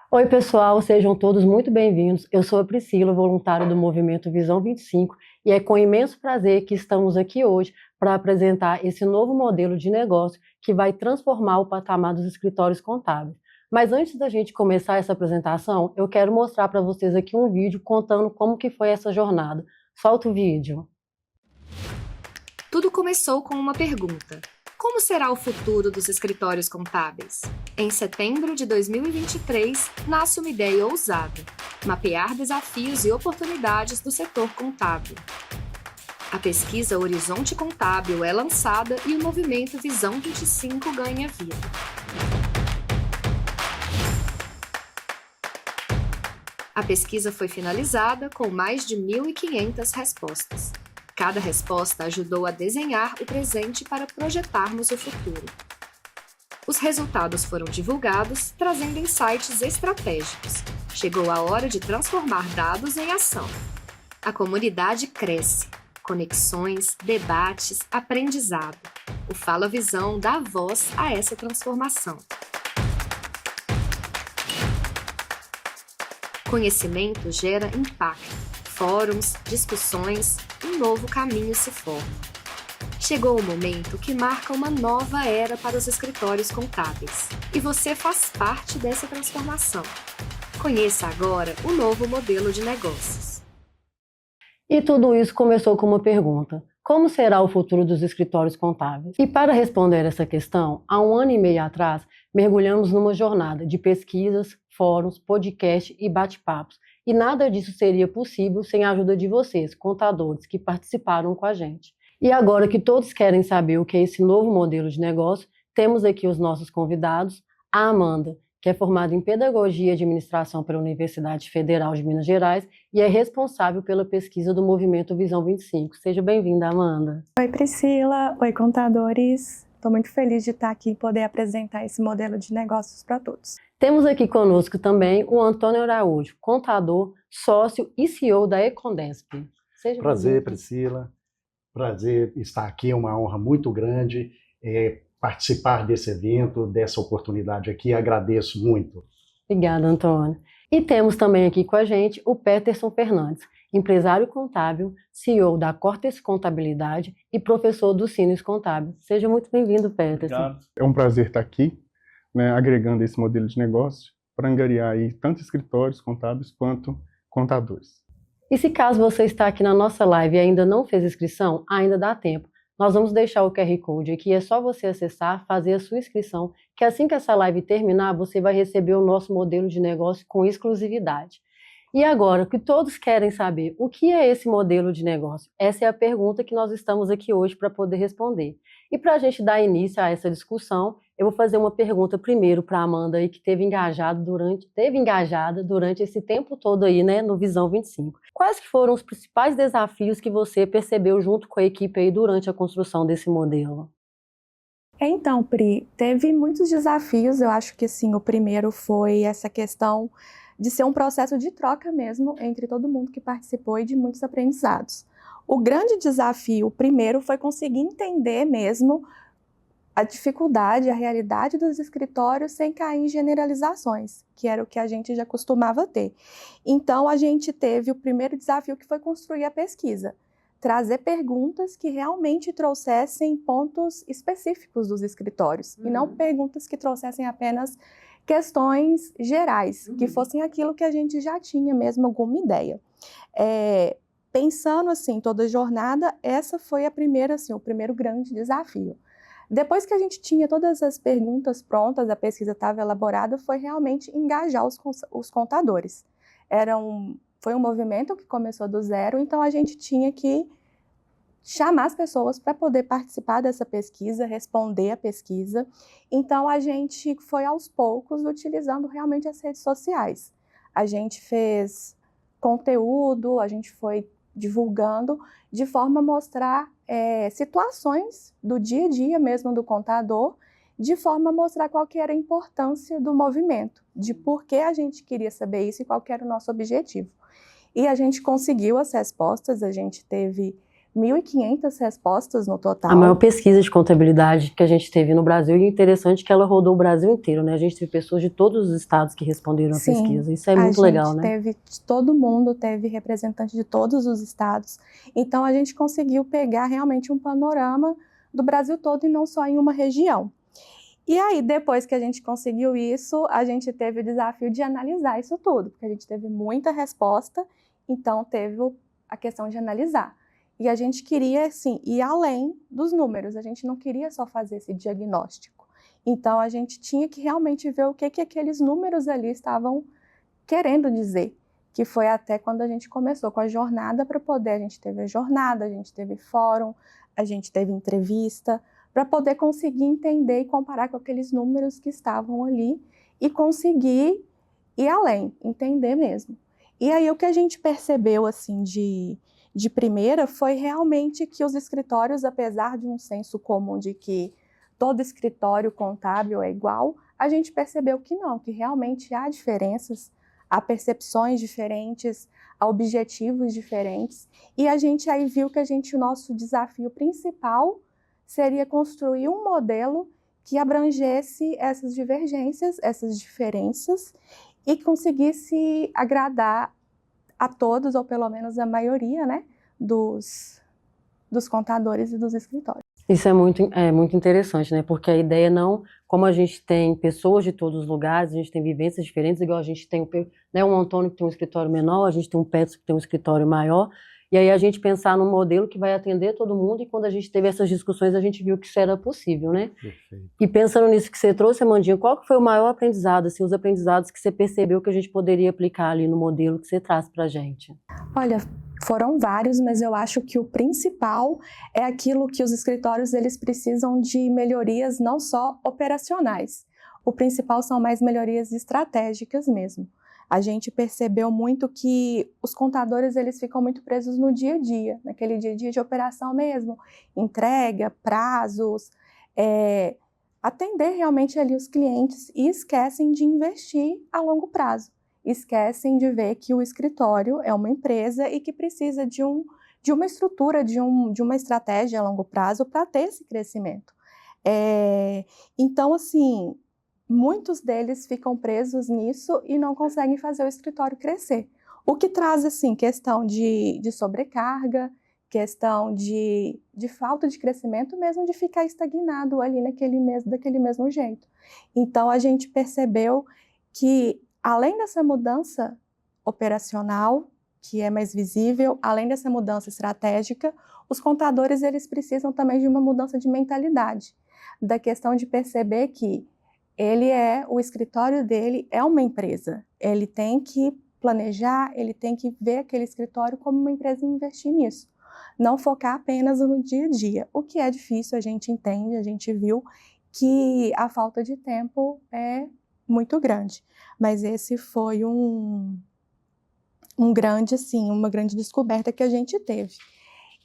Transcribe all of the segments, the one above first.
Oi, pessoal, sejam todos muito bem-vindos. Eu sou a Priscila, voluntária do Movimento Visão 25, e é com imenso prazer que estamos aqui hoje para apresentar esse novo modelo de negócio que vai transformar o patamar dos escritórios contábeis. Mas antes da gente começar essa apresentação, eu quero mostrar para vocês aqui um vídeo contando como que foi essa jornada. Solta o vídeo. Tudo começou com uma pergunta: como será o futuro dos escritórios contábeis? Em setembro de 2023, nasce uma ideia ousada: mapear desafios e oportunidades do setor contábil. A pesquisa Horizonte Contábil é lançada e o movimento Visão 25 ganha vida. A pesquisa foi finalizada com mais de 1.500 respostas. Cada resposta ajudou a desenhar o presente para projetarmos o futuro. Os resultados foram divulgados, trazendo insights estratégicos. Chegou a hora de transformar dados em ação. A comunidade cresce. Conexões, debates, aprendizado. O Fala Visão dá voz a essa transformação. Conhecimento gera impacto. Fóruns, discussões, um novo caminho se forma. Chegou o momento que marca uma nova era para os escritórios contábeis. E você faz parte dessa transformação. Conheça agora o novo modelo de negócios. E tudo isso começou com uma pergunta: como será o futuro dos escritórios contábeis? E para responder essa questão, há 1 ano e meio atrás, mergulhamos numa jornada de pesquisas, fóruns, podcast e bate-papos. E nada disso seria possível sem a ajuda de vocês, contadores, que participaram com a gente. E agora que todos querem saber o que é esse novo modelo de negócio, temos aqui os nossos convidados: a Amanda, que é formada em Pedagogia e Administração pela Universidade Federal de Minas Gerais e é responsável pela pesquisa do Movimento Visão 25. Seja bem-vinda, Amanda. Oi, Priscila. Oi, contadores. Estou muito feliz de estar aqui e poder apresentar esse modelo de negócios para todos. Temos aqui conosco também o Antônio Araújo, contador, sócio e CEO da Econdesp. Seja Prazer, Priscila. Prazer estar aqui, é uma honra muito grande participar desse evento, dessa oportunidade aqui. Agradeço muito. Obrigada, Antônio. E temos também aqui com a gente o Peterson Fernandes, empresário contábil, CEO da Cortes Contabilidade e professor do Sines Contábil. Seja muito bem-vindo, Peterson. Obrigado. É um prazer estar aqui, agregando esse modelo de negócio para angariar aí tanto escritórios contábeis quanto contadores. E se caso você está aqui na nossa live e ainda não fez inscrição, ainda dá tempo. Nós vamos deixar o QR Code aqui, é só você acessar, fazer a sua inscrição, que assim que essa live terminar, você vai receber o nosso modelo de negócio com exclusividade. E agora, o que todos querem saber, o que é esse modelo de negócio? Essa é a pergunta que nós estamos aqui hoje para poder responder. E para a gente dar início a essa discussão, eu vou fazer uma pergunta primeiro para a Amanda, aí, que esteve engajada durante esse tempo todo aí, no Visão 25. Quais que foram os principais desafios que você percebeu junto com a equipe aí durante a construção desse modelo? Então, Pri, teve muitos desafios. Eu acho que o primeiro foi essa questão de ser um processo de troca mesmo entre todo mundo que participou e de muitos aprendizados. O grande desafio, primeiro, foi conseguir entender mesmo a dificuldade, a realidade dos escritórios sem cair em generalizações, que era o que a gente já costumava ter. Então, a gente teve o primeiro desafio, que foi construir a pesquisa, trazer perguntas que realmente trouxessem pontos específicos dos escritórios, e não perguntas que trouxessem apenas questões gerais, que fossem aquilo que a gente já tinha mesmo alguma ideia. Pensando assim, toda a jornada, essa foi o primeiro grande desafio. Depois que a gente tinha todas as perguntas prontas, a pesquisa estava elaborada, foi realmente engajar os contadores. Foi um movimento que começou do zero, então a gente tinha que chamar as pessoas para poder participar dessa pesquisa, responder a pesquisa. Então a gente foi aos poucos utilizando realmente as redes sociais. A gente fez conteúdo, a gente foi divulgando de forma a mostrar situações do dia a dia mesmo do contador, de forma a mostrar qual que era a importância do movimento, de por que a gente queria saber isso e qual que era o nosso objetivo. E a gente conseguiu as respostas, a gente teve 1.500 respostas no total. A maior pesquisa de contabilidade que a gente teve no Brasil, e é interessante que ela rodou o Brasil inteiro, né? A gente teve pessoas de todos os estados que responderam a pesquisa. Isso é muito legal, né? Teve todo mundo, teve representante de todos os estados. Então, a gente conseguiu pegar realmente um panorama do Brasil todo e não só em uma região. E aí, depois que a gente conseguiu isso, a gente teve o desafio de analisar isso tudo, porque a gente teve muita resposta, então teve a questão de analisar. E a gente queria, assim, ir além dos números, a gente não queria só fazer esse diagnóstico. Então, a gente tinha que realmente ver o que aqueles números ali estavam querendo dizer, que foi até quando a gente começou com a jornada para poder, a gente teve a jornada, a gente teve fórum, a gente teve entrevista, para poder conseguir entender e comparar com aqueles números que estavam ali e conseguir ir além, entender mesmo. E aí o que a gente percebeu assim de primeira foi realmente que os escritórios, apesar de um senso comum de que todo escritório contábil é igual, a gente percebeu que não, que realmente há diferenças, há percepções diferentes, há objetivos diferentes, e a gente aí viu que o nosso desafio principal seria construir um modelo que abrangesse essas divergências, essas diferenças, e conseguisse agradar a todos, ou pelo menos a maioria, né, dos contadores e dos escritórios. Isso é muito interessante, né? Porque a ideia não, como a gente tem pessoas de todos os lugares, a gente tem vivências diferentes, igual a gente tem um Antônio que tem um escritório menor, a gente tem um Petros que tem um escritório maior, e aí a gente pensar num modelo que vai atender todo mundo, e quando a gente teve essas discussões, a gente viu que isso era possível, né? Perfeito. E pensando nisso que você trouxe, Amandinha, qual que foi o maior aprendizado, assim, os aprendizados que você percebeu que a gente poderia aplicar ali no modelo que você traz pra gente? Olha, foram vários, mas eu acho que o principal é aquilo que os escritórios eles precisam de melhorias não só operacionais. O principal são mais melhorias estratégicas mesmo. A gente percebeu muito que os contadores eles ficam muito presos no dia a dia, naquele dia a dia de operação mesmo, entrega, prazos, atender realmente ali os clientes e esquecem de investir a longo prazo. Esquecem de ver que o escritório é uma empresa e que precisa de uma estrutura, de uma estratégia a longo prazo para ter esse crescimento. Então, assim, muitos deles ficam presos nisso e não conseguem fazer o escritório crescer. O que traz, assim, questão de sobrecarga, questão de falta de crescimento, mesmo de ficar estagnado ali daquele mesmo jeito. Então, a gente percebeu que, além dessa mudança operacional, que é mais visível, além dessa mudança estratégica, os contadores eles precisam também de uma mudança de mentalidade, da questão de perceber que o escritório dele é uma empresa, ele tem que planejar, ele tem que ver aquele escritório como uma empresa e investir nisso, não focar apenas no dia a dia, o que é difícil, a gente entende, a gente viu que a falta de tempo é muito grande, mas esse foi uma grande descoberta que a gente teve.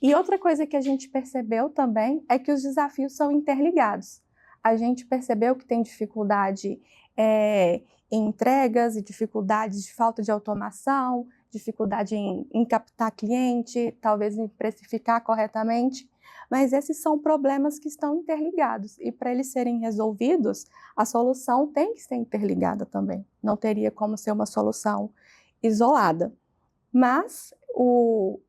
E outra coisa que a gente percebeu também é que os desafios são interligados. A gente percebeu que tem dificuldade em entregas e dificuldades de falta de automação, dificuldade em captar cliente, talvez em precificar corretamente, mas esses são problemas que estão interligados e para eles serem resolvidos, a solução tem que ser interligada também, não teria como ser uma solução isolada. Mas o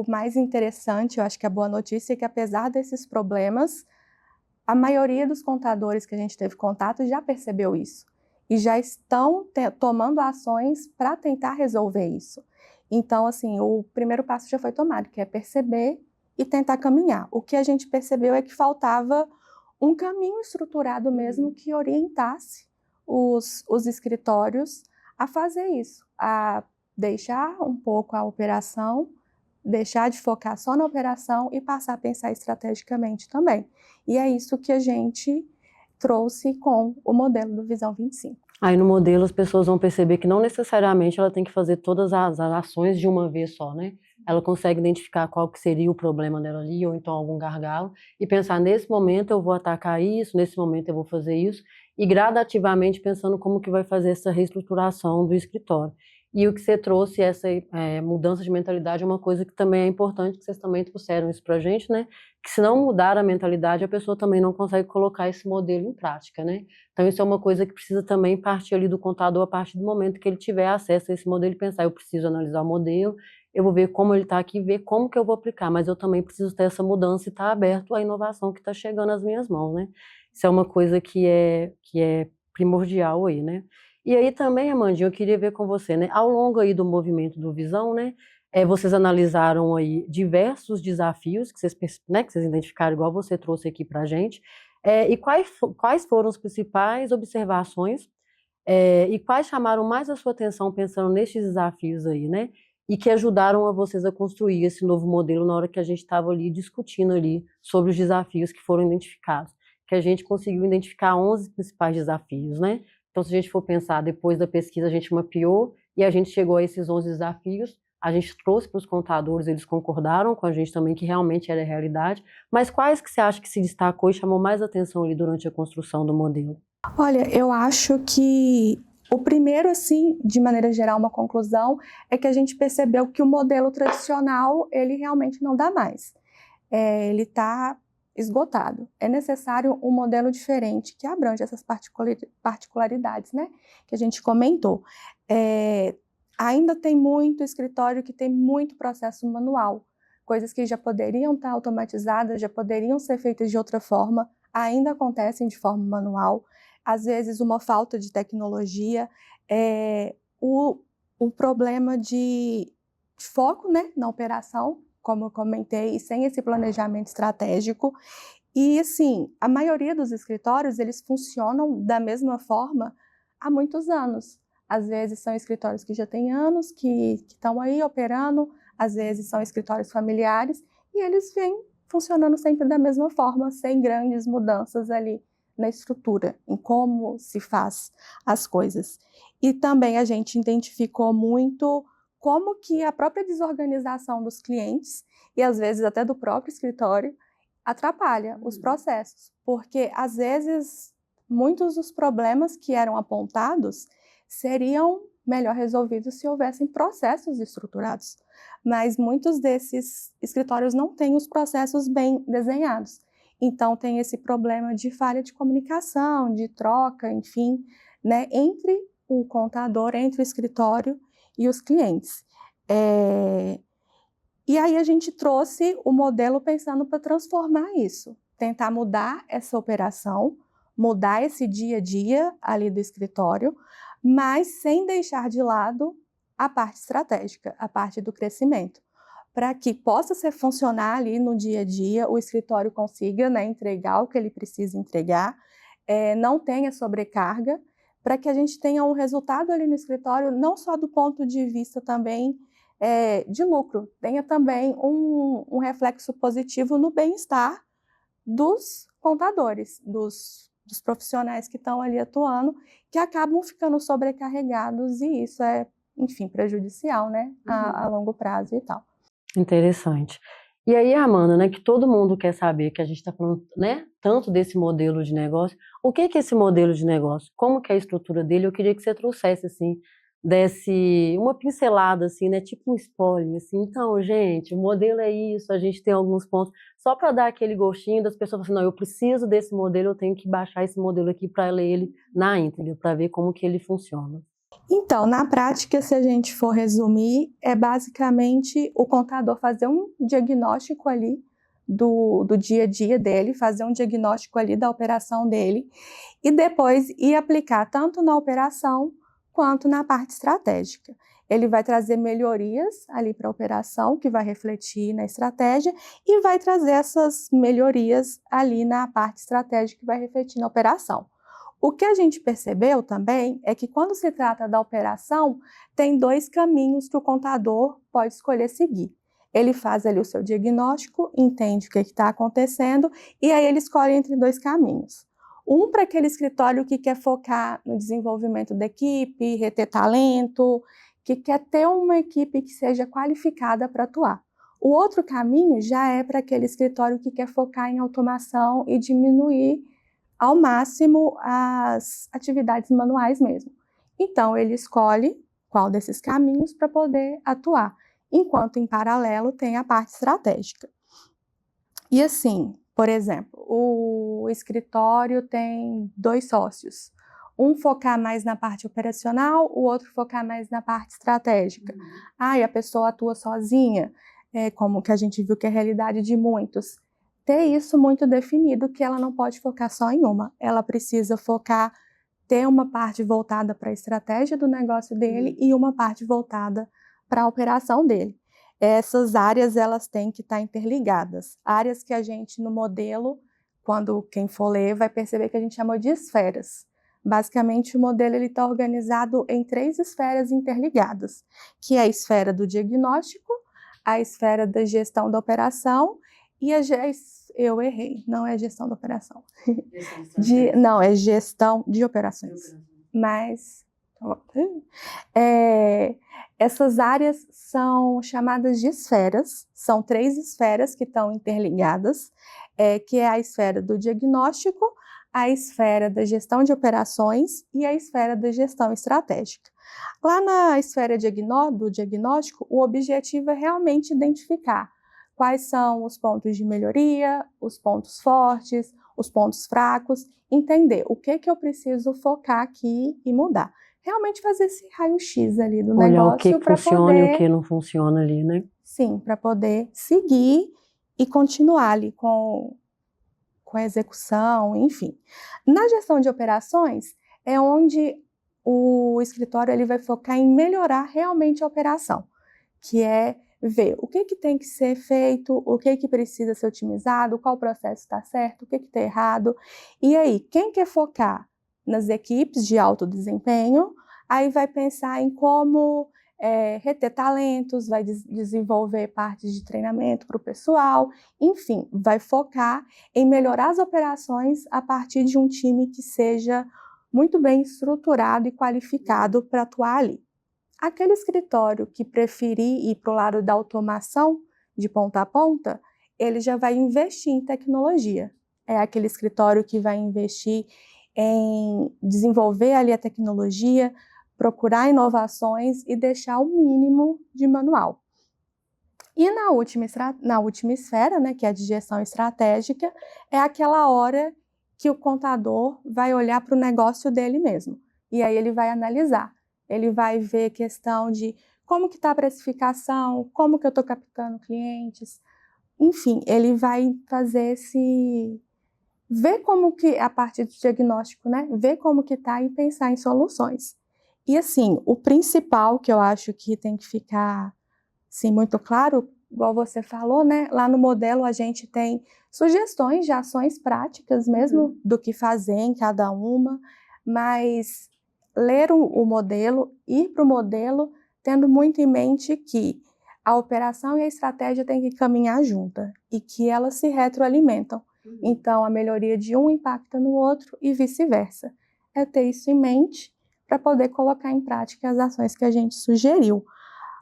mais interessante, eu acho que a boa notícia é que apesar desses problemas, a maioria dos contadores que a gente teve contato já percebeu isso e já estão tomando ações para tentar resolver isso. Então, assim, o primeiro passo já foi tomado, que é perceber e tentar caminhar. O que a gente percebeu é que faltava um caminho estruturado mesmo que orientasse os escritórios a fazer isso, a deixar um pouco a operação, deixar de focar só na operação e passar a pensar estrategicamente também. E é isso que a gente trouxe com o modelo do Visão 25. Aí no modelo as pessoas vão perceber que não necessariamente ela tem que fazer todas as ações de uma vez só, né? Ela consegue identificar qual que seria o problema dela ali, ou então algum gargalo, e pensar, nesse momento eu vou atacar isso, nesse momento eu vou fazer isso, e gradativamente pensando como que vai fazer essa reestruturação do escritório. E o que você trouxe, essa mudança de mentalidade, é uma coisa que também é importante, que vocês também trouxeram isso pra gente, né? Que se não mudar a mentalidade, a pessoa também não consegue colocar esse modelo em prática, né? Então isso é uma coisa que precisa também partir ali do contador a partir do momento que ele tiver acesso a esse modelo e pensar, eu preciso analisar o modelo, eu vou ver como ele está aqui, ver como que eu vou aplicar, mas eu também preciso ter essa mudança e estar aberto à inovação que está chegando às minhas mãos, né? Isso é uma coisa que é primordial aí, né? E aí também, Amandinha, eu queria ver com você, né? Ao longo aí do movimento do Visão, né? Vocês analisaram aí diversos desafios que né, que vocês identificaram, igual você trouxe aqui para a gente. E quais foram as principais observações e quais chamaram mais a sua atenção pensando nesses desafios aí, né? E que ajudaram a vocês a construir esse novo modelo na hora que a gente estava ali discutindo ali sobre os desafios que foram identificados. Que a gente conseguiu identificar 11 principais desafios, né? Então, se a gente for pensar, depois da pesquisa, a gente mapeou e a gente chegou a esses 11 desafios, a gente trouxe para os contadores, eles concordaram com a gente também que realmente era a realidade, mas quais que você acha que se destacou e chamou mais atenção ali durante a construção do modelo? Olha, eu acho que o primeiro, assim, de maneira geral, uma conclusão, é que a gente percebeu que o modelo tradicional, ele realmente não dá mais. Ele está esgotado. É necessário um modelo diferente que abrange essas particularidades, né, que a gente comentou. Ainda tem muito escritório que tem muito processo manual, coisas que já poderiam estar automatizadas, já poderiam ser feitas de outra forma, ainda acontecem de forma manual. Às vezes uma falta de tecnologia, o problema de foco, né, na operação, como eu comentei, e sem esse planejamento estratégico. E, assim, a maioria dos escritórios, eles funcionam da mesma forma há muitos anos. Às vezes são escritórios que já têm anos, que estão aí operando, às vezes são escritórios familiares, e eles vêm funcionando sempre da mesma forma, sem grandes mudanças ali na estrutura, em como se faz as coisas. E também a gente identificou muito como que a própria desorganização dos clientes, e às vezes até do próprio escritório, atrapalha os processos, porque às vezes muitos dos problemas que eram apontados seriam melhor resolvidos se houvessem processos estruturados, mas muitos desses escritórios não têm os processos bem desenhados. Então tem esse problema de falha de comunicação, de troca, enfim, né, entre o contador, entre o escritório e os clientes. E aí a gente trouxe o modelo pensando para transformar isso, tentar mudar essa operação, mudar esse dia a dia ali do escritório, mas sem deixar de lado a parte estratégica, a parte do crescimento, para que possa ser funcionar ali no dia a dia, o escritório consiga, né, entregar o que ele precisa entregar, não tenha sobrecarga, para que a gente tenha um resultado ali no escritório, não só do ponto de vista também de lucro, tenha também um reflexo positivo no bem-estar dos contadores, dos profissionais que estão ali atuando, que acabam ficando sobrecarregados e isso é, enfim, prejudicial, né, a longo prazo e tal. Interessante. E aí, Amanda, né, que todo mundo quer saber, que a gente está falando, né, tanto desse modelo de negócio, o que é esse modelo de negócio? Como que é a estrutura dele? Eu queria que você trouxesse, assim, desse uma pincelada, assim, né, tipo um spoiler, assim, então, gente, o modelo é isso, a gente tem alguns pontos, só para dar aquele gostinho das pessoas, assim, não, eu preciso desse modelo, eu tenho que baixar esse modelo aqui para ler ele na íntegra, para ver como que ele funciona. Então, na prática, se a gente for resumir, é basicamente o contador fazer um diagnóstico ali do dia a dia dele, fazer um diagnóstico ali da operação dele e depois ir aplicar tanto na operação quanto na parte estratégica. Ele vai trazer melhorias ali para a operação, que vai refletir na estratégia, e vai trazer essas melhorias ali na parte estratégica, que vai refletir na operação. O que a gente percebeu também é que quando se trata da operação, tem dois caminhos que o contador pode escolher seguir. Ele faz ali o seu diagnóstico, entende o que está acontecendo e aí ele escolhe entre dois caminhos. Um para aquele escritório que quer focar no desenvolvimento da equipe, reter talento, que quer ter uma equipe que seja qualificada para atuar. O outro caminho já é para aquele escritório que quer focar em automação e diminuir ao máximo as atividades manuais mesmo. Então, ele escolhe qual desses caminhos para poder atuar, enquanto em paralelo tem a parte estratégica. E assim, por exemplo, o escritório tem 2 sócios, um focar mais na parte operacional, o outro focar mais na parte estratégica. E a pessoa atua sozinha, como que a gente viu que é a realidade de muitos. Ter isso muito definido, que ela não pode focar só em uma, ela precisa focar, ter uma parte voltada para a estratégia do negócio dele e uma parte voltada para a operação dele. Essas áreas, elas têm que estar interligadas. Áreas que a gente, no modelo, quando quem for ler, vai perceber que a gente chamou de esferas. Basicamente, o modelo está organizado em 3 esferas interligadas, que é a esfera do diagnóstico, a esfera da gestão da operação e eu errei, não é gestão da operação. Não, é gestão de operações. Mas essas áreas são chamadas de esferas, são 3 esferas que estão interligadas, que é a esfera do diagnóstico, a esfera da gestão de operações e a esfera da gestão estratégica. Lá na esfera do diagnóstico, o objetivo é realmente identificar quais são os pontos de melhoria, os pontos fortes, os pontos fracos, entender o que eu preciso focar aqui e mudar. Realmente fazer esse raio-x ali do Olhar negócio. O que funciona e o que não funciona ali, né? Sim, para poder seguir e continuar ali com a execução, enfim. Na gestão de operações, é onde o escritório ele vai focar em melhorar realmente a operação, que é ver o que tem que ser feito, o que precisa ser otimizado, qual processo está certo, o que está errado. E aí, quem quer focar nas equipes de alto desempenho, aí vai pensar em como reter talentos, vai desenvolver partes de treinamento para o pessoal, enfim, vai focar em melhorar as operações a partir de um time que seja muito bem estruturado e qualificado para atuar ali. Aquele escritório que preferir ir para o lado da automação, de ponta a ponta, ele já vai investir em tecnologia. É aquele escritório que vai investir em desenvolver ali a tecnologia, procurar inovações e deixar o mínimo de manual. E na última esfera, né, que é a de gestão estratégica, é aquela hora que o contador vai olhar para o negócio dele mesmo. E aí ele vai analisar. Ele vai ver questão de como que está a precificação, como que eu estou captando clientes. Enfim, ele vai fazer ver como que, a parte do diagnóstico, né? Ver como que está e pensar em soluções. E assim, o principal que eu acho que tem que ficar assim, muito claro, igual você falou, né? Lá no modelo a gente tem sugestões de ações práticas mesmo, do que fazer em cada uma, mas ler o modelo, ir para o modelo, tendo muito em mente que a operação e a estratégia têm que caminhar juntas e que elas se retroalimentam. Então, a melhoria de um impacta no outro e vice-versa. É ter isso em mente para poder colocar em prática as ações que a gente sugeriu.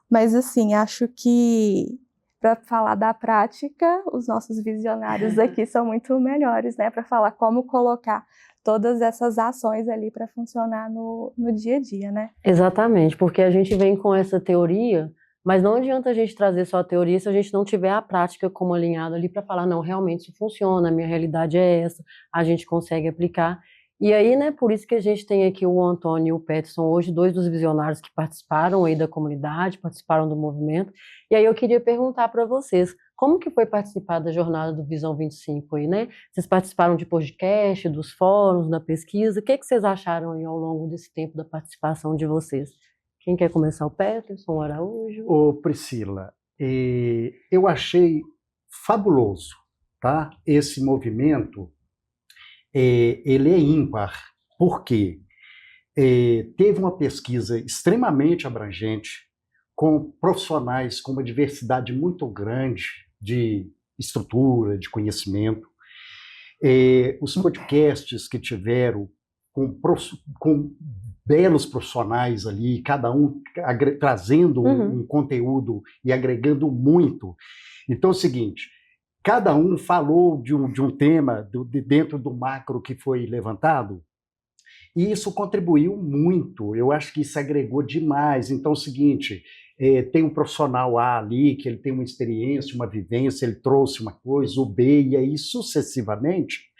Mas, assim, acho que, para falar da prática, os nossos visionários aqui são muito melhores, né? Para falar como colocar todas essas ações ali para funcionar no dia a dia, né? Exatamente, porque a gente vem com essa teoria, mas não adianta a gente trazer só a teoria se a gente não tiver a prática como alinhado ali para falar, não, realmente isso funciona, a minha realidade é essa, a gente consegue aplicar. E aí, né, por isso que a gente tem aqui o Antônio e o Peterson hoje, 2 dos visionários que participaram aí da comunidade, participaram do movimento. E aí eu queria perguntar para vocês, como que foi participar da jornada do Visão 25 aí, né? Vocês participaram de podcast, dos fóruns, da pesquisa, o que vocês acharam aí ao longo desse tempo da participação de vocês? Quem quer começar? O Peterson, o Araújo? Ô, Priscila, eu achei fabuloso, tá? Esse movimento, ele é ímpar, porque teve uma pesquisa extremamente abrangente, com profissionais com uma diversidade muito grande de estrutura, de conhecimento. Os podcasts que tiveram com belos profissionais ali, cada um trazendo um conteúdo e agregando muito. Então é o seguinte, cada um falou de um tema dentro do macro que foi levantado, E isso contribuiu muito, eu acho que isso agregou demais. Então é o seguinte, tem um profissional A ali, que ele tem uma experiência, uma vivência, ele trouxe uma coisa, o B, e aí sucessivamente.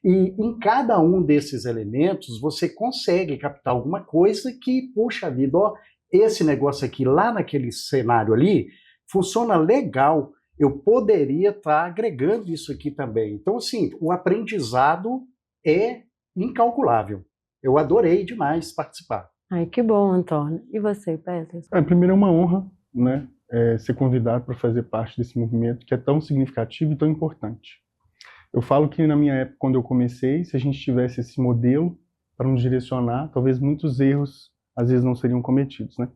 E em cada um desses elementos, você consegue captar alguma coisa que, puxa vida, ó, esse negócio aqui, lá naquele cenário ali, funciona legal, eu poderia estar agregando isso aqui também. Então, assim, o aprendizado é incalculável. Eu adorei demais participar. Ai, que bom, Antônio. E você, Peterson? Primeiro é uma honra, né, ser convidado para fazer parte desse movimento que é tão significativo e tão importante. Eu falo que na minha época, quando eu comecei, se a gente tivesse esse modelo para nos direcionar, talvez muitos erros às vezes não seriam cometidos, né?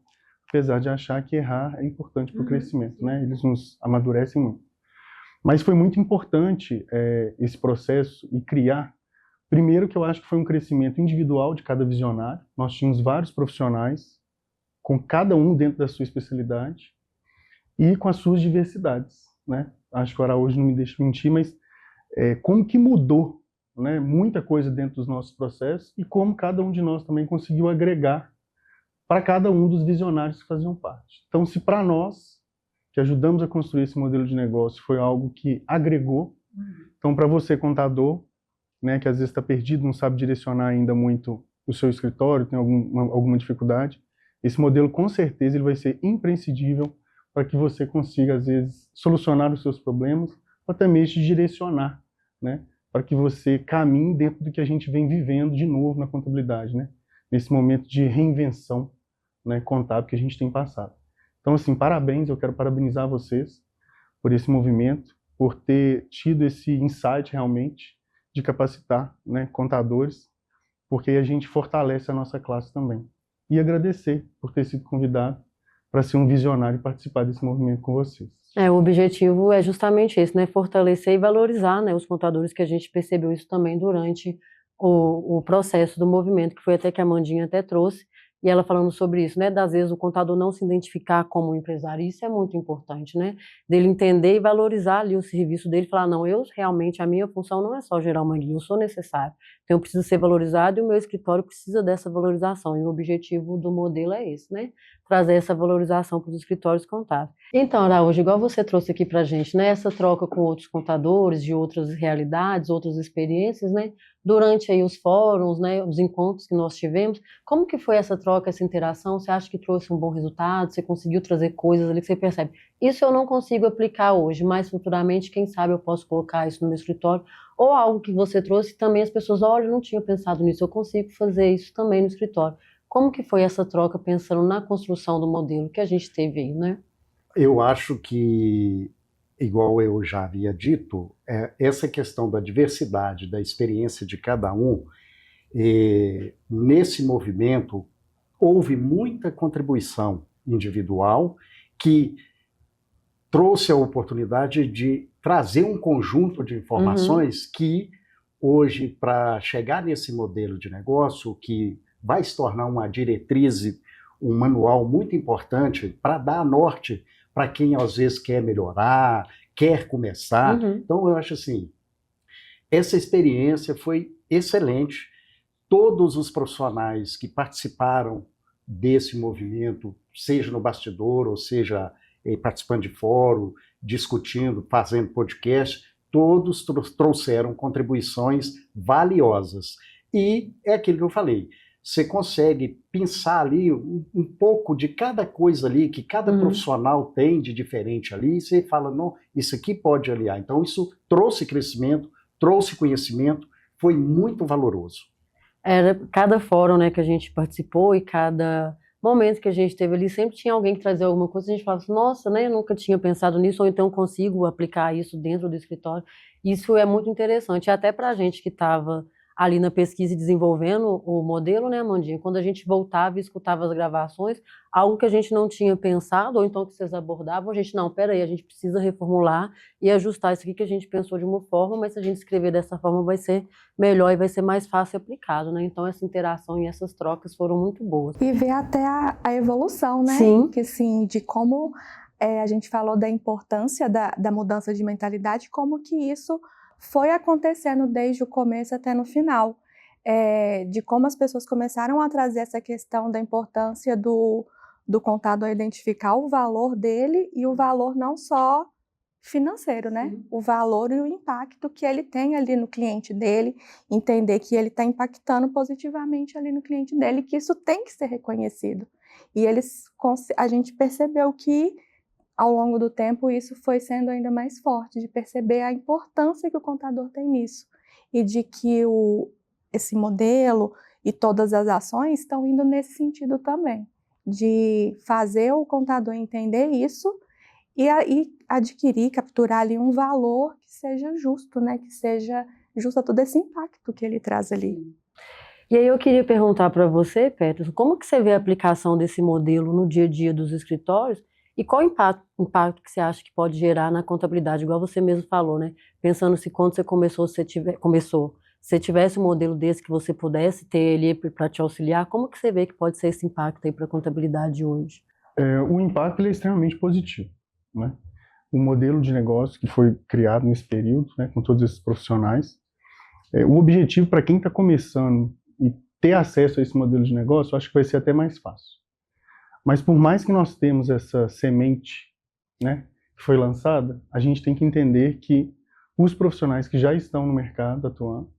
Apesar de achar que errar é importante para o crescimento, né? Eles nos amadurecem muito. Mas foi muito importante esse processo e criar. Primeiro que eu acho que foi um crescimento individual de cada visionário. Nós tínhamos vários profissionais, com cada um dentro da sua especialidade e com as suas diversidades, né? Acho que o Araújo não me deixa mentir, mas como que mudou, né, muita coisa dentro dos nossos processos e como cada um de nós também conseguiu agregar para cada um dos visionários que faziam parte. Então, se para nós, que ajudamos a construir esse modelo de negócio, foi algo que agregou, então para você, contador, né, que às vezes está perdido, não sabe direcionar ainda muito o seu escritório, tem alguma dificuldade, esse modelo com certeza ele vai ser imprescindível para que você consiga, às vezes, solucionar os seus problemas, ou até mesmo direcionar, né, para que você caminhe dentro do que a gente vem vivendo de novo na contabilidade, né, nesse momento de reinvenção, né, contábil que a gente tem passado. Então, assim, parabéns, eu quero parabenizar vocês por esse movimento, por ter tido esse insight realmente de capacitar, né, contadores, porque a gente fortalece a nossa classe também. E agradecer por ter sido convidado para ser um visionário e participar desse movimento com vocês. O objetivo é justamente esse, né? Fortalecer e valorizar, né, os contadores, que a gente percebeu isso também durante o processo do movimento, que foi até que a Amandinha até trouxe, e ela falando sobre isso, né, das vezes o contador não se identificar como um empresário, isso é muito importante, né, dele entender e valorizar ali o serviço dele, falar, não, eu realmente, a minha função não é só gerar uma guia, eu sou necessário, então eu preciso ser valorizado e o meu escritório precisa dessa valorização, e o objetivo do modelo é esse, né, trazer essa valorização para os escritórios contábeis. Então, Araújo, igual você trouxe aqui para a gente, né, essa troca com outros contadores, de outras realidades, outras experiências, né, durante aí os fóruns, né, os encontros que nós tivemos, como que foi essa troca, essa interação? Você acha que trouxe um bom resultado? Você conseguiu trazer coisas ali que você percebe? Isso eu não consigo aplicar hoje, mas futuramente, quem sabe eu posso colocar isso no meu escritório, ou algo que você trouxe também as pessoas, olha, eu não tinha pensado nisso, eu consigo fazer isso também no escritório. Como que foi essa troca pensando na construção do modelo que a gente teve aí, né? Eu acho que, igual eu já havia dito, essa questão da diversidade, da experiência de cada um, nesse movimento houve muita contribuição individual que trouxe a oportunidade de trazer um conjunto de informações que hoje, para chegar nesse modelo de negócio, que vai se tornar uma diretriz, um manual muito importante para dar norte para quem às vezes quer melhorar, quer começar. Então eu acho assim, essa experiência foi excelente. Todos os profissionais que participaram desse movimento, seja no bastidor, ou seja participando de fórum, discutindo, fazendo podcast, todos trouxeram contribuições valiosas. E é aquilo que eu falei, você consegue pensar ali um pouco de cada coisa ali, que cada profissional tem de diferente ali, e você fala, não, isso aqui pode aliar. Então isso trouxe crescimento, trouxe conhecimento, foi muito valoroso. Era cada fórum, né, que a gente participou e cada momento que a gente teve ali, sempre tinha alguém que trazia alguma coisa, a gente falava assim, nossa, né, eu nunca tinha pensado nisso, ou então consigo aplicar isso dentro do escritório. Isso é muito interessante, até para a gente que estava ali na pesquisa e desenvolvendo o modelo, né, Amandinha? Quando a gente voltava e escutava as gravações, algo que a gente não tinha pensado, ou então que vocês abordavam, a gente, não, peraí, a gente precisa reformular e ajustar isso aqui que a gente pensou de uma forma, mas se a gente escrever dessa forma vai ser melhor e vai ser mais fácil aplicado, né? Então essa interação e essas trocas foram muito boas. E ver até a evolução, né? Sim. Que, assim, de como a gente falou da importância da mudança de mentalidade, como que isso foi acontecendo desde o começo até no final. de como as pessoas começaram a trazer essa questão da importância do contador identificar o valor dele e o valor não só financeiro, né? Sim. O valor e o impacto que ele tem ali no cliente dele, entender que ele está impactando positivamente ali no cliente dele, que isso tem que ser reconhecido. E a gente percebeu que, ao longo do tempo, isso foi sendo ainda mais forte, de perceber a importância que o contador tem nisso, e de que esse modelo e todas as ações estão indo nesse sentido também, de fazer o contador entender isso e adquirir, capturar ali um valor que seja justo, né? Que seja justo a todo esse impacto que ele traz ali. E aí eu queria perguntar para você, Petros, como que você vê a aplicação desse modelo no dia a dia dos escritórios e qual impacto que você acha que pode gerar na contabilidade, igual você mesmo falou, né? Pensando se quando você começou, se tivesse um modelo desse que você pudesse ter ele para te auxiliar, como que você vê que pode ser esse impacto aí para a contabilidade hoje? O impacto ele é extremamente positivo, né? O modelo de negócio que foi criado nesse período, né, com todos esses profissionais, o objetivo para quem está começando e ter acesso a esse modelo de negócio, eu acho que vai ser até mais fácil. Mas por mais que nós temos essa semente, né, que foi lançada, a gente tem que entender que os profissionais que já estão no mercado atuando,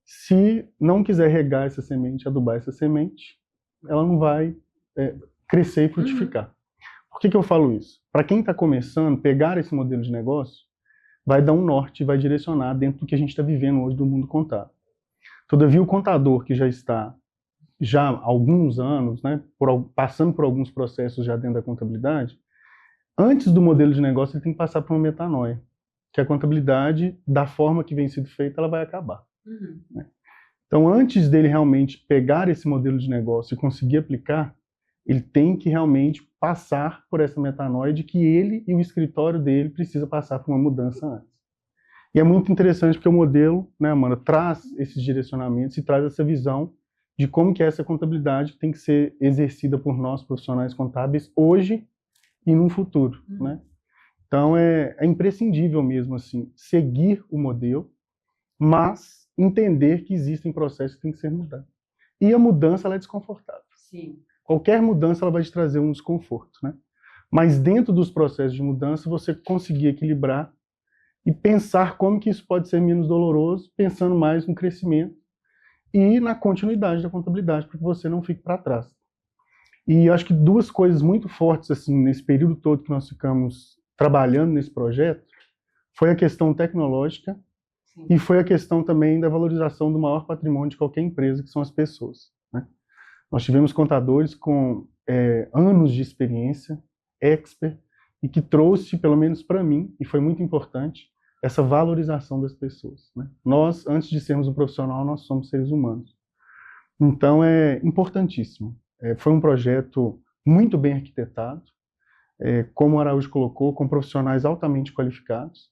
se não quiser regar essa semente, adubar essa semente, ela não vai crescer e frutificar. Por que eu falo isso? Para quem está começando, pegar esse modelo de negócio vai dar um norte, vai direcionar dentro do que a gente está vivendo hoje do mundo contábil. Todavia, o contador que já está há alguns anos, né, passando por alguns processos já dentro da contabilidade, antes do modelo de negócio ele tem que passar por uma metanoia, que a contabilidade, da forma que vem sido feita, ela vai acabar. Né? Então, antes dele realmente pegar esse modelo de negócio e conseguir aplicar, ele tem que realmente passar por essa metanoia de que ele e o escritório dele precisa passar por uma mudança antes. E é muito interessante porque o modelo, né, Amanda, traz esses direcionamentos e traz essa visão de como que essa contabilidade tem que ser exercida por nós, profissionais contábeis, hoje e no futuro, né? Então, é imprescindível mesmo, assim, seguir o modelo, mas entender que existem processos que têm que ser mudados. E a mudança, ela é desconfortável. Sim. Qualquer mudança, ela vai te trazer um desconforto, né? Mas dentro dos processos de mudança, você conseguir equilibrar e pensar como que isso pode ser menos doloroso, pensando mais no crescimento e na continuidade da contabilidade, para que você não fique para trás. E eu acho que duas coisas muito fortes, assim, nesse período todo que nós ficamos trabalhando nesse projeto, foi a questão tecnológica. Sim. E foi a questão também da valorização do maior patrimônio de qualquer empresa, que são as pessoas, né? Nós tivemos contadores com anos de experiência, expert, e que trouxe, pelo menos para mim, e foi muito importante, essa valorização das pessoas, né? Nós, antes de sermos um profissional, nós somos seres humanos. Então, é importantíssimo. Foi um projeto muito bem arquitetado, como o Araújo colocou, com profissionais altamente qualificados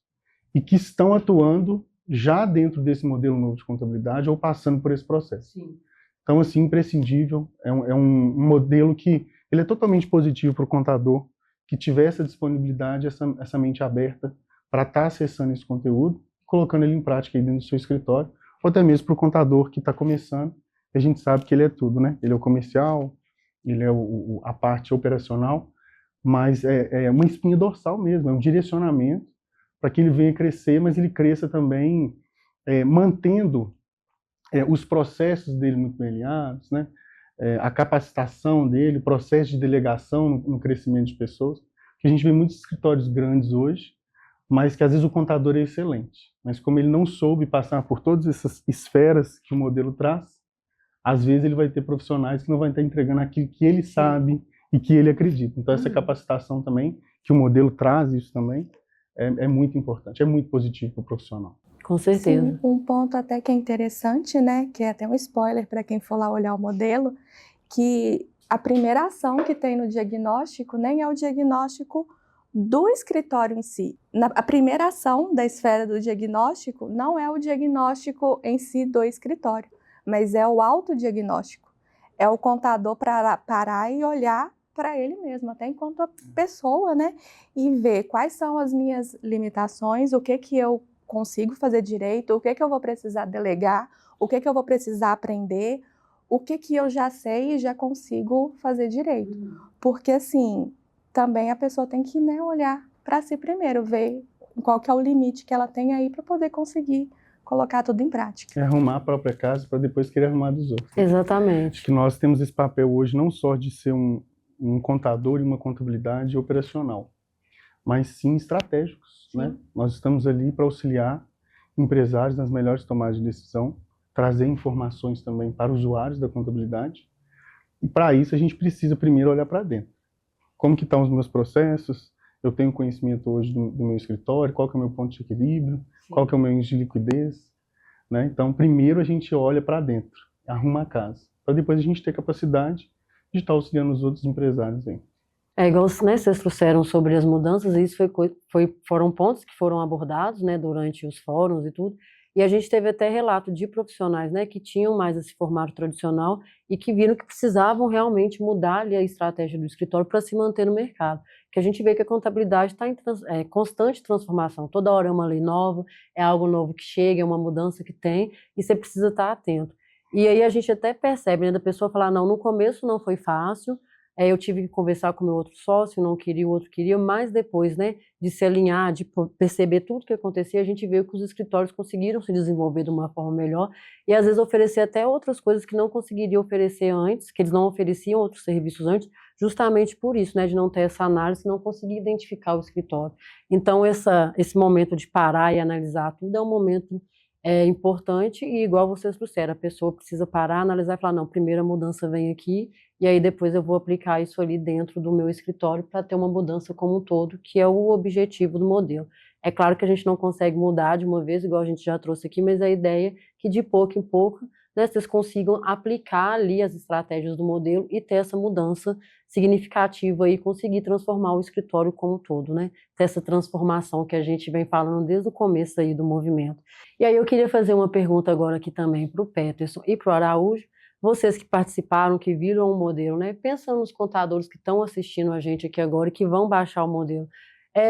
e que estão atuando já dentro desse modelo novo de contabilidade ou passando por esse processo. Sim. Então, assim, imprescindível, é um modelo que ele é totalmente positivo para o contador que tiver essa disponibilidade, essa mente aberta para estar acessando esse conteúdo, colocando ele em prática aí dentro do seu escritório, ou até mesmo para o contador que está começando. A gente sabe que ele é tudo, né? Ele é o comercial, ele é a parte operacional, mas é uma espinha dorsal mesmo, é um direcionamento para que ele venha crescer, mas ele cresça também mantendo os processos dele muito bem alinhados, né? A capacitação dele, o processo de delegação no crescimento de pessoas, que a gente vê muitos escritórios grandes hoje, mas que às vezes o contador é excelente, mas como ele não soube passar por todas essas esferas que o modelo traz, às vezes ele vai ter profissionais que não vão estar entregando aquilo que ele sabe e que ele acredita. Então essa capacitação também, que o modelo traz isso também, é muito importante, é muito positivo para o profissional. Com certeza. Sim, um ponto até que é interessante, né, que é até um spoiler para quem for lá olhar o modelo, que a primeira ação que tem no diagnóstico nem é o diagnóstico do escritório em si. A primeira ação da esfera do diagnóstico não é o diagnóstico em si do escritório, mas é o autodiagnóstico. É o contador parar e olhar para ele mesmo, até enquanto pessoa, né, e ver quais são as minhas limitações, o que eu consigo fazer direito, o que eu vou precisar delegar, o que eu vou precisar aprender, o que eu já sei e já consigo fazer direito. Porque, assim, também a pessoa tem que, né, olhar para si primeiro, ver qual que é o limite que ela tem aí para poder conseguir colocar tudo em prática. É arrumar a própria casa para depois querer arrumar dos outros. Exatamente. Acho que nós temos esse papel hoje não só de ser um contador e uma contabilidade operacional, mas sim estratégicos, né? Nós estamos ali para auxiliar empresários nas melhores tomadas de decisão, trazer informações também para usuários da contabilidade. E para isso a gente precisa primeiro olhar para dentro. Como que estão os meus processos? Eu tenho conhecimento hoje do meu escritório, qual que é o meu ponto de equilíbrio, qual que é o meu índice de liquidez, né? Então, primeiro a gente olha para dentro, arruma a casa, para depois a gente ter capacidade de estar auxiliando os outros empresários aí. É igual, né, vocês trouxeram sobre as mudanças, e isso foram pontos que foram abordados, né, durante os fóruns e tudo, e a gente teve até relato de profissionais, né, que tinham mais esse formato tradicional e que viram que precisavam realmente mudar ali a estratégia do escritório para se manter no mercado. Que a gente vê que a contabilidade está em constante transformação, toda hora é uma lei nova, é algo novo que chega, é uma mudança que tem, e você precisa estar atento. E aí a gente até percebe, né, da pessoa falar, não, no começo não foi fácil, eu tive que conversar com o meu outro sócio, não queria, o outro queria, mas depois, né, de se alinhar, de perceber tudo que acontecia, a gente viu que os escritórios conseguiram se desenvolver de uma forma melhor e às vezes oferecer até outras coisas que não conseguiriam oferecer antes, que eles não ofereciam outros serviços antes, justamente por isso, né, de não ter essa análise, não conseguir identificar o escritório. Então, esse momento de parar e analisar tudo é um momento importante e, igual vocês trouxeram, a pessoa precisa parar, analisar e falar, não, primeiro a mudança vem aqui e aí depois eu vou aplicar isso ali dentro do meu escritório para ter uma mudança como um todo, que é o objetivo do modelo. É claro que a gente não consegue mudar de uma vez, igual a gente já trouxe aqui, mas a ideia é que de pouco em pouco, né, vocês consigam aplicar ali as estratégias do modelo e ter essa mudança significativa e conseguir transformar o escritório como um todo, né? Ter essa transformação que a gente vem falando desde o começo aí do movimento. E aí eu queria fazer uma pergunta agora aqui também para o Peterson e para o Araújo, vocês que participaram, que viram o modelo, né? Pensando nos contadores que estão assistindo a gente aqui agora e que vão baixar o modelo.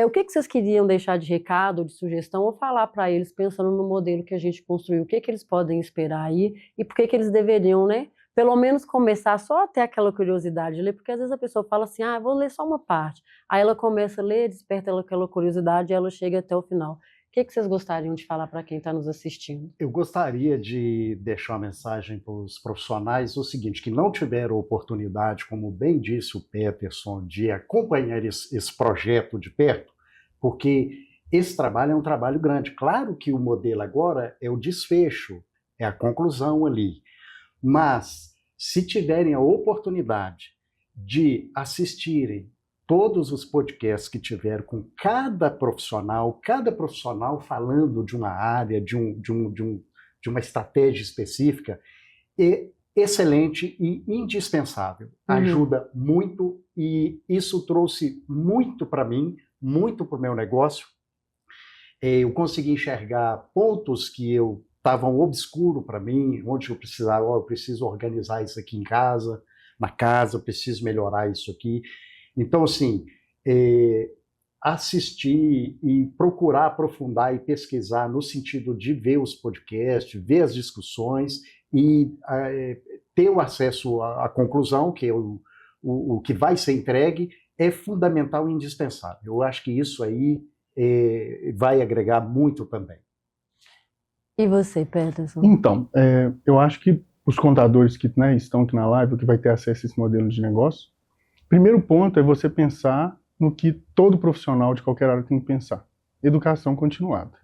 O que vocês queriam deixar de recado, de sugestão, ou falar para eles, pensando no modelo que a gente construiu, o que eles podem esperar aí e por que eles deveriam, né? Pelo menos começar só a ter aquela curiosidade de ler, porque às vezes a pessoa fala assim, vou ler só uma parte. Aí ela começa a ler, desperta aquela curiosidade e ela chega até o final. O que vocês gostariam de falar para quem está nos assistindo? Eu gostaria de deixar uma mensagem para os profissionais o seguinte, que não tiveram oportunidade, como bem disse o Peterson, de acompanhar esse projeto de perto, porque esse trabalho é um trabalho grande. Claro que o modelo agora é o desfecho, é a conclusão ali, mas se tiverem a oportunidade de assistirem todos os podcasts que tiveram com cada profissional falando de uma área, de uma estratégia específica, é excelente e indispensável. Ajuda muito e isso trouxe muito para mim, muito para o meu negócio. Eu consegui enxergar pontos que estavam obscuros para mim, onde eu precisava, eu preciso organizar isso aqui em casa, na casa, eu preciso melhorar isso aqui. Então, assim, assistir e procurar aprofundar e pesquisar no sentido de ver os podcasts, ver as discussões e ter o acesso à conclusão, que é o que vai ser entregue, é fundamental e indispensável. Eu acho que isso aí vai agregar muito também. E você, Peterson? Então, eu acho que os contadores que, né, estão aqui na live, que vai ter acesso a esse modelo de negócio, primeiro ponto é você pensar no que todo profissional de qualquer área tem que pensar. Educação continuada.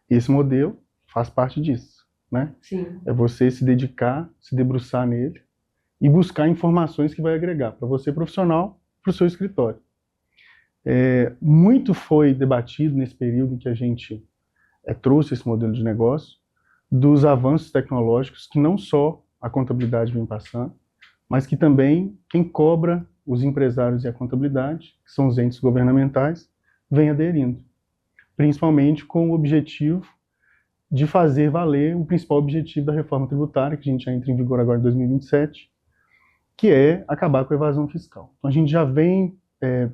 Esse modelo faz parte disso, né? Sim. É você se dedicar, se debruçar nele e buscar informações que vai agregar para você profissional, para o seu escritório. Muito foi debatido nesse período em que a gente trouxe esse modelo de negócio, dos avanços tecnológicos que não só a contabilidade vem passando, mas que também quem cobra os empresários e a contabilidade, que são os entes governamentais, vem aderindo. Principalmente com o objetivo de fazer valer o principal objetivo da reforma tributária, que a gente já entra em vigor agora em 2027, que é acabar com a evasão fiscal. Então a gente já vem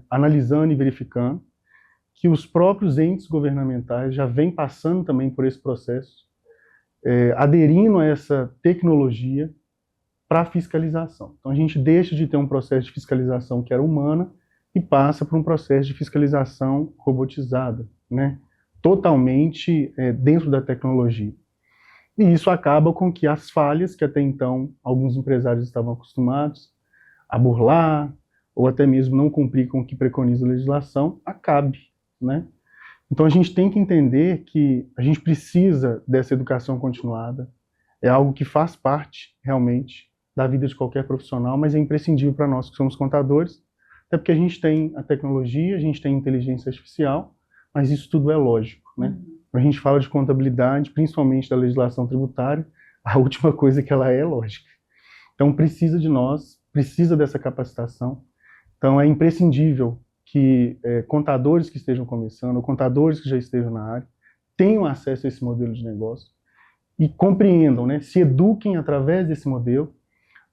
analisando e verificando que os próprios entes governamentais já vêm passando também por esse processo aderindo a essa tecnologia para fiscalização. Então a gente deixa de ter um processo de fiscalização que era humana e passa para um processo de fiscalização robotizada, né? Totalmente dentro da tecnologia. E isso acaba com que as falhas que até então alguns empresários estavam acostumados a burlar, ou até mesmo não cumprir com o que preconiza a legislação, acabe, né? Então a gente tem que entender que a gente precisa dessa educação continuada, é algo que faz parte, realmente, da vida de qualquer profissional, mas é imprescindível para nós que somos contadores, até porque a gente tem a tecnologia, a gente tem a inteligência artificial, mas isso tudo é lógico, né? Quando a gente fala de contabilidade, principalmente da legislação tributária, a última coisa que ela é lógica. Então precisa de nós, precisa dessa capacitação. Então é imprescindível que contadores que estejam começando, ou contadores que já estejam na área, tenham acesso a esse modelo de negócio e compreendam, né, se eduquem através desse modelo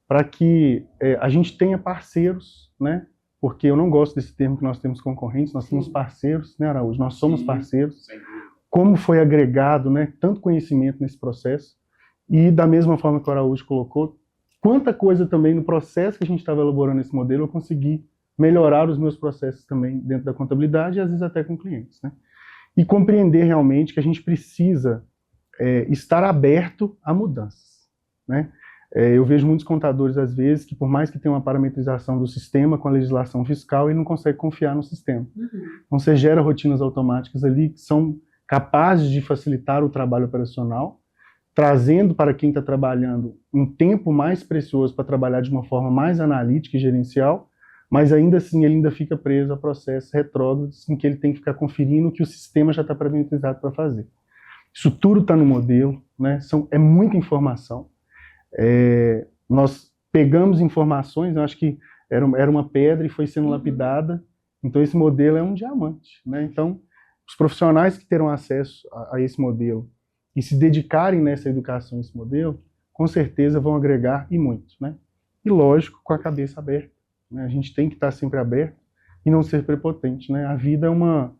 para que a gente tenha parceiros, né, porque eu não gosto desse termo que nós temos concorrentes, nós temos parceiros, né, Araújo? Nós somos parceiros. Como foi agregado, né, tanto conhecimento nesse processo e da mesma forma que o Araújo colocou, quanta coisa também no processo que a gente estava elaborando esse modelo eu consegui melhorar os meus processos também dentro da contabilidade e às vezes até com clientes, né? E compreender realmente que a gente precisa estar aberto a mudanças, né? Eu vejo muitos contadores às vezes que por mais que tenha uma parametrização do sistema com a legislação fiscal, ele não consegue confiar no sistema. Então você gera rotinas automáticas ali que são capazes de facilitar o trabalho operacional, trazendo para quem está trabalhando um tempo mais precioso para trabalhar de uma forma mais analítica e gerencial, mas ainda assim ele ainda fica preso a processos retrógrados em que ele tem que ficar conferindo o que o sistema já está parametrizado para fazer. Isso tudo está no modelo, né? É muita informação. Nós pegamos informações, eu acho que era uma pedra e foi sendo lapidada, então esse modelo é um diamante, né? Então, os profissionais que terão acesso a esse modelo e se dedicarem nessa educação a esse modelo, com certeza vão agregar e muito, né? E lógico, com a cabeça aberta, né? A gente tem que estar sempre aberto e não ser prepotente, né? A vida é uma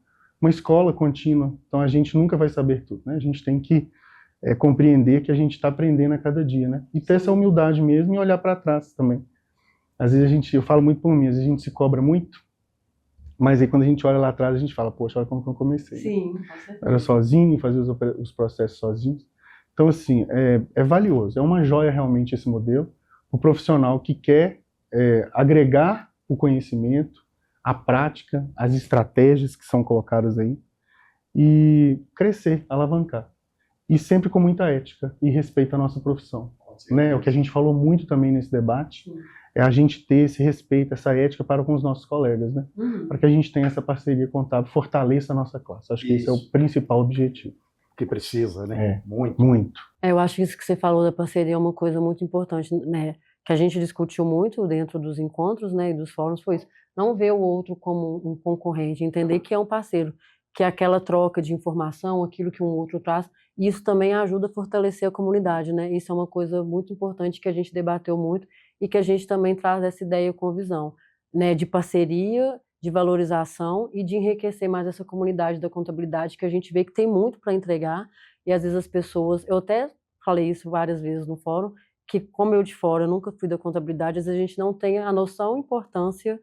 escola contínua, então a gente nunca vai saber tudo, né? A gente tem que compreender que a gente está aprendendo a cada dia, né? E ter essa humildade mesmo e olhar para trás também. Às vezes eu falo muito por mim, às vezes a gente se cobra muito, mas aí quando a gente olha lá atrás, a gente fala, poxa, olha como que eu comecei. Sim, com certeza. Era sozinho, fazia os processos sozinhos. Então, assim, é valioso, é uma joia realmente esse modelo. O profissional que quer agregar o conhecimento, a prática, as estratégias que são colocadas aí, e crescer, alavancar. E sempre com muita ética e respeito à nossa profissão. Né? O que a gente falou muito também nesse debate é a gente ter esse respeito, essa ética para com os nossos colegas, né? Para que a gente tenha essa parceria contábil, fortaleça a nossa classe. Acho que esse é o principal objetivo. Que precisa, né? Muito. Muito. Eu acho que isso que você falou da parceria é uma coisa muito importante, né? Que a gente discutiu muito dentro dos encontros, né, e dos fóruns, foi isso. Não ver o outro como um concorrente, entender que é um parceiro, que é aquela troca de informação, aquilo que um outro traz, e isso também ajuda a fortalecer a comunidade, né? Isso é uma coisa muito importante que a gente debateu muito e que a gente também traz essa ideia com visão, né, de parceria, de valorização e de enriquecer mais essa comunidade da contabilidade, que a gente vê que tem muito para entregar, e às vezes as pessoas, eu até falei isso várias vezes no fórum, que como eu de fora nunca fui da contabilidade, às vezes a gente não tem a noção, importância,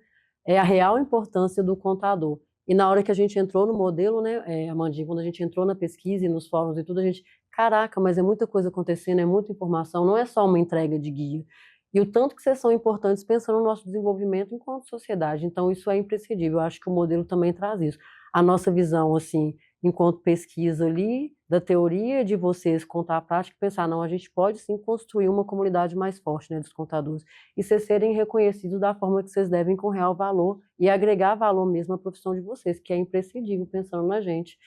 a real importância do contador. E na hora que a gente entrou no modelo, né, Amandinha, quando a gente entrou na pesquisa e nos fóruns e tudo, a gente, caraca, mas é muita coisa acontecendo, é muita informação, não é só uma entrega de guia. E o tanto que vocês são importantes pensando no nosso desenvolvimento enquanto sociedade. Então, isso é imprescindível. Eu acho que o modelo também traz isso. A nossa visão, assim, enquanto pesquisa ali, da teoria de vocês contar a prática e pensar, não, a gente pode sim construir uma comunidade mais forte, né, dos contadores, e vocês serem reconhecidos da forma que vocês devem com real valor e agregar valor mesmo à profissão de vocês, que é imprescindível pensando na gente.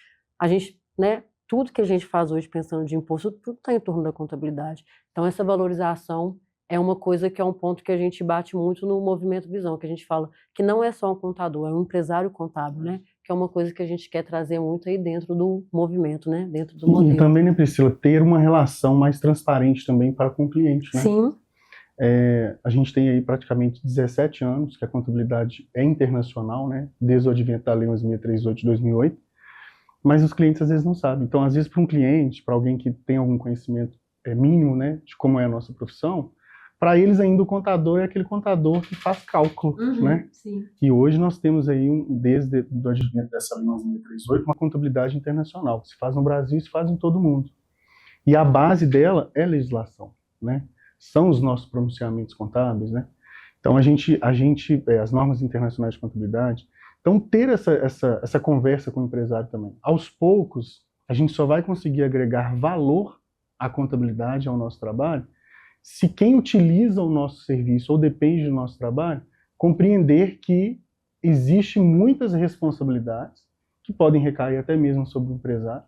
A gente, né, tudo que a gente faz hoje pensando de imposto, tudo está em torno da contabilidade. Então, essa valorização é uma coisa que é um ponto que a gente bate muito no Movimento Visão, que a gente fala que não é só um contador, é um empresário contábil, né? Que é uma coisa que a gente quer trazer muito aí dentro do movimento, né? Dentro do modelo. E também, né, Priscila, ter uma relação mais transparente também para com o cliente, né? Sim. A gente tem aí praticamente 17 anos que a contabilidade é internacional, né? Desde o advento da Lei 11.638 de 2008. mas os clientes às vezes não sabem. Então, às vezes, para um cliente, para alguém que tem algum conhecimento mínimo, né, de como é a nossa profissão, para eles ainda o contador é aquele contador que faz cálculo, né? Sim. E hoje nós temos aí, desde o advento dessa Lei 11.038, uma contabilidade internacional, que se faz no Brasil e se faz em todo o mundo. E a base dela é legislação, né? São os nossos pronunciamentos contábeis, né? Então, as normas internacionais de contabilidade. Então, ter essa conversa com o empresário também. Aos poucos, a gente só vai conseguir agregar valor à contabilidade, ao nosso trabalho, se quem utiliza o nosso serviço ou depende do nosso trabalho, compreender que existem muitas responsabilidades que podem recair até mesmo sobre o empresário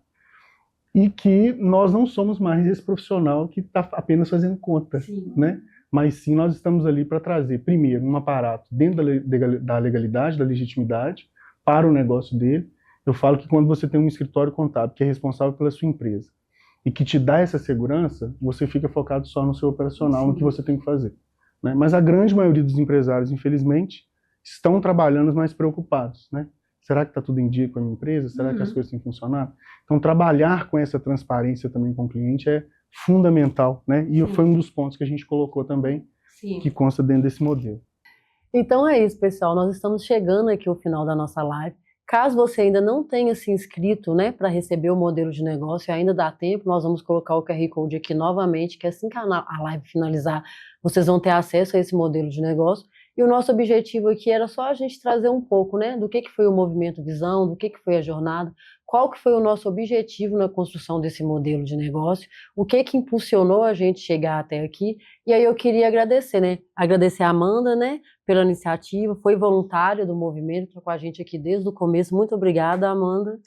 e que nós não somos mais esse profissional que está apenas fazendo conta, né? Mas sim nós estamos ali para trazer, primeiro, um aparato dentro da legalidade, da legitimidade, para o negócio dele. Eu falo que quando você tem um escritório contábil que é responsável pela sua empresa e que te dá essa segurança, você fica focado só no seu operacional, no que você tem que fazer, né? Mas a grande maioria dos empresários, infelizmente, estão trabalhando mais preocupados, né? Será que está tudo em dia com a minha empresa? Será que as coisas têm funcionado? Então, trabalhar com essa transparência também com o cliente é fundamental, né? E foi um dos pontos que a gente colocou também, que consta dentro desse modelo. Então é isso, pessoal. Nós estamos chegando aqui ao final da nossa live. Caso você ainda não tenha se inscrito, né, para receber o modelo de negócio, ainda dá tempo, nós vamos colocar o QR Code aqui novamente, que assim que a live finalizar, vocês vão ter acesso a esse modelo de negócio. E o nosso objetivo aqui era só a gente trazer um pouco, né, do que foi o Movimento Visão, do que foi a jornada, qual que foi o nosso objetivo na construção desse modelo de negócio, o que impulsionou a gente chegar até aqui. E aí eu queria agradecer, né, agradecer a Amanda, né, pela iniciativa, foi voluntária do movimento, está com a gente aqui desde o começo. Muito obrigada, Amanda.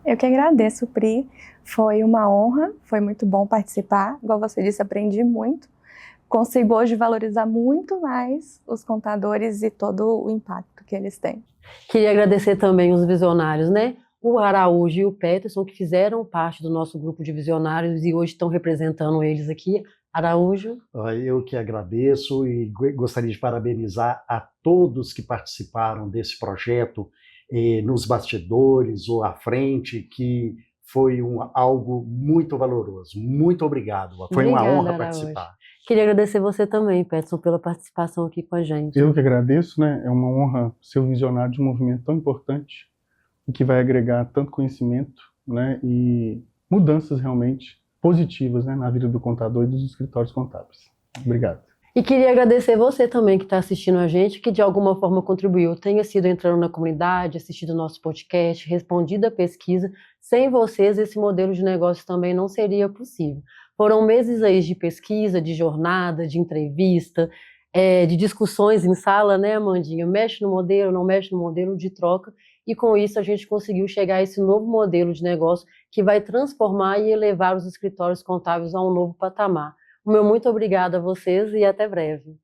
Eu que agradeço, Pri. Foi uma honra, foi muito bom participar. Igual você disse, aprendi muito. Consigo hoje valorizar muito mais os contadores e todo o impacto que eles têm. Queria agradecer também os visionários, né? O Araújo e o Peterson, que fizeram parte do nosso grupo de visionários e hoje estão representando eles aqui. Araújo. Eu que agradeço e gostaria de parabenizar a todos que participaram desse projeto, nos bastidores ou à frente, que foi algo muito valoroso. Muito obrigado. Foi uma honra participar. Queria agradecer você também, Peterson, pela participação aqui com a gente. Eu que agradeço, né? É uma honra ser o visionário de um movimento tão importante e que vai agregar tanto conhecimento, né, e mudanças realmente positivas, né, na vida do contador e dos escritórios contábeis. Obrigado. E queria agradecer você também que está assistindo a gente, que de alguma forma contribuiu, tenha sido entrando na comunidade, assistido o nosso podcast, respondido a pesquisa. Sem vocês, esse modelo de negócio também não seria possível. Foram meses aí de pesquisa, de jornada, de entrevista, de discussões em sala, né, Amandinha? Mexe no modelo, não mexe no modelo, de troca. E com isso a gente conseguiu chegar a esse novo modelo de negócio que vai transformar e elevar os escritórios contábeis a um novo patamar. O meu muito obrigada a vocês e até breve.